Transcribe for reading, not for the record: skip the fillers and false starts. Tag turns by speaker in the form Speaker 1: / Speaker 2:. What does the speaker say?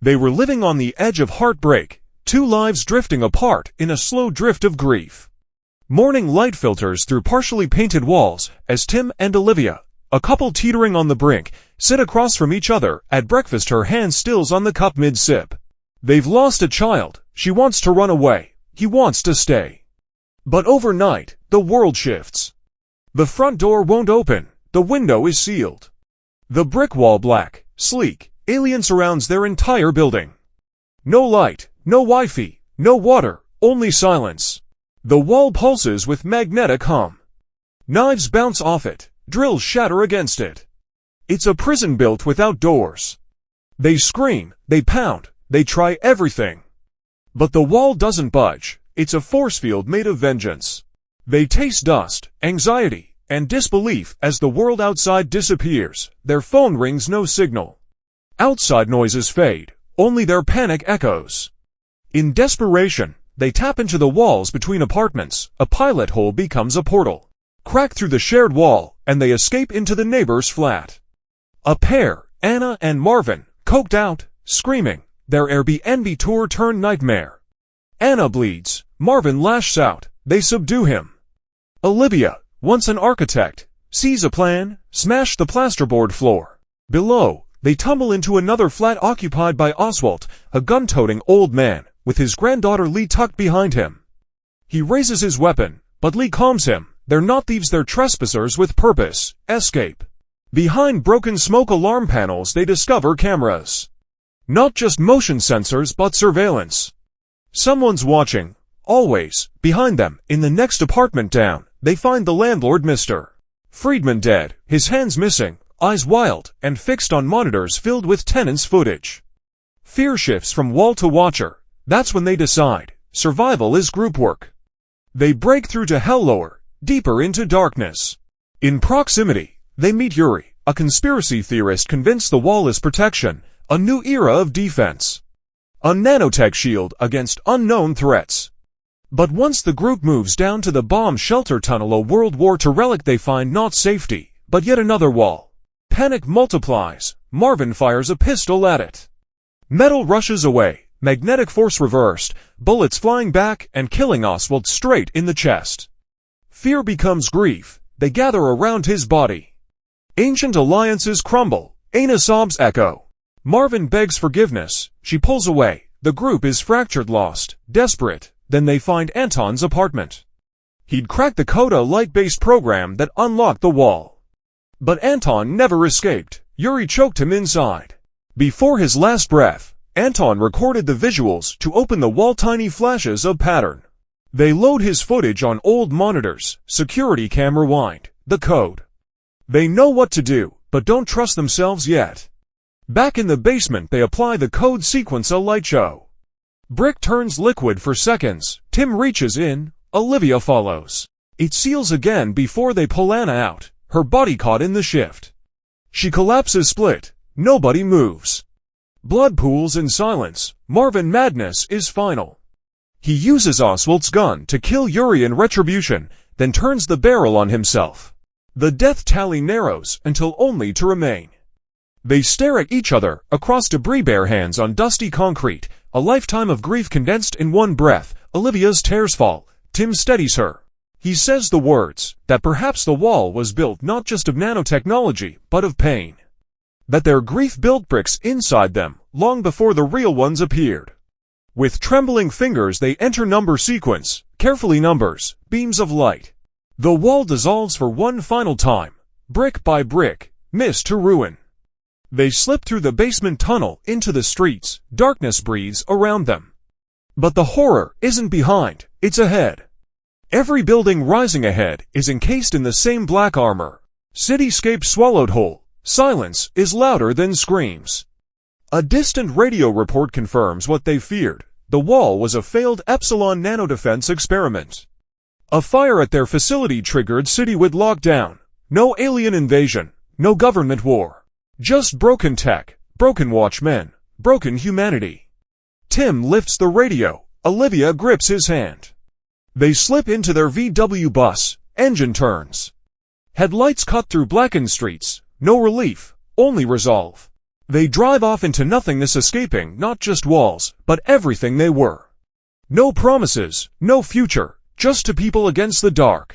Speaker 1: They were living on the edge of heartbreak, two lives drifting apart in a slow drift of grief. Morning light filters through partially painted walls as Tim and Olivia, a couple teetering on the brink, sit across from each other at breakfast, her hand stills on the cup mid-sip. They've lost a child. She wants to run away. He wants to stay. But overnight, the world shifts. The front door won't open. The window is sealed. The brick wall, black, sleek, alien, surrounds their entire building. No light, no Wi-Fi, no water, only silence. The wall pulses with magnetic hum. Knives bounce off it, drills shatter against it. It's a prison built without doors. They scream, they pound, they try everything. But the wall doesn't budge. It's a force field made of vengeance. They taste dust, anxiety, and disbelief as the world outside disappears. Their phone rings, no signal. Outside noises fade, only their panic echoes. In desperation, they tap into the walls between apartments. A pilot hole becomes a portal. Crack through the shared wall, and they escape into the neighbor's flat. A pair, Anna and Marvin, coked out, screaming. Their Airbnb tour turned nightmare. Anna bleeds. Marvin lashes out. They subdue him. Olivia, once an architect, sees a plan, smash the plasterboard floor. Below, they tumble into another flat occupied by Oswald, a gun-toting old man, with his granddaughter Lee tucked behind him. He raises his weapon, but Lee calms him. They're not thieves, they're trespassers with purpose. Escape. Behind broken smoke alarm panels they discover cameras. Not just motion sensors but surveillance. Someone's watching. Always. Behind them, in the next apartment down, they find the landlord, Mr. Friedman, dead, his hands missing, eyes wild and fixed on monitors filled with tenants' footage. Fear shifts from wall to watcher. That's when they decide survival is group work. They break through to hell, lower, deeper into darkness. In proximity, they meet Yuri, a conspiracy theorist convinced the wall is protection, a new era of defense. A nanotech shield against unknown threats. But once the group moves down to the bomb shelter tunnel, a World War II relic, they find not safety, but yet another wall. Panic multiplies. Marvin fires a pistol at it. Metal rushes away, magnetic force reversed, bullets flying back and killing Oswald straight in the chest. Fear becomes grief. They gather around his body. Ancient alliances crumble. Anna sobs echo. Marvin begs forgiveness. She pulls away. The group is fractured, lost, desperate. Then they find Anton's apartment. He'd cracked the code, a light-based program that unlocked the wall. But Anton never escaped. Yuri choked him inside. Before his last breath, Anton recorded the visuals to open the wall, tiny flashes of pattern. They load his footage on old monitors. Security cam rewind. The code. They know what to do, but don't trust themselves yet. Back in the basement they apply the code sequence, a light show. Brick turns liquid for seconds. Tim reaches in. Olivia follows. It seals again before they pull Anna out, her body caught in the shift. She collapses, split. Nobody moves. Blood pools in silence. Marvin, madness is final. He uses Oswald's gun to kill Yuri in retribution, then turns the barrel on himself. The death tally narrows until only to remain. They stare at each other across debris, bare hands on dusty concrete, a lifetime of grief condensed in one breath. Olivia's tears fall. Tim steadies her. He says the words, that perhaps the wall was built not just of nanotechnology, but of pain. That their grief built bricks inside them, long before the real ones appeared. With trembling fingers they enter number sequence, carefully numbers, beams of light. The wall dissolves for one final time, brick by brick, mist to ruin. They slip through the basement tunnel into the streets. Darkness breathes around them. But the horror isn't behind, it's ahead. Every building rising ahead is encased in the same black armor. Cityscape swallowed whole. Silence is louder than screams. A distant radio report confirms what they feared. The wall was a failed Epsilon nanodefense experiment. A fire at their facility triggered citywide lockdown. No alien invasion, no government war. Just broken tech, broken watchmen, broken humanity. Tim lifts the radio. Olivia grips his hand. They slip into their VW bus. Engine turns. Headlights cut through blackened streets. No relief, only resolve. They drive off into nothingness, escaping not just walls, but everything they were. No promises, no future, just two people against the dark.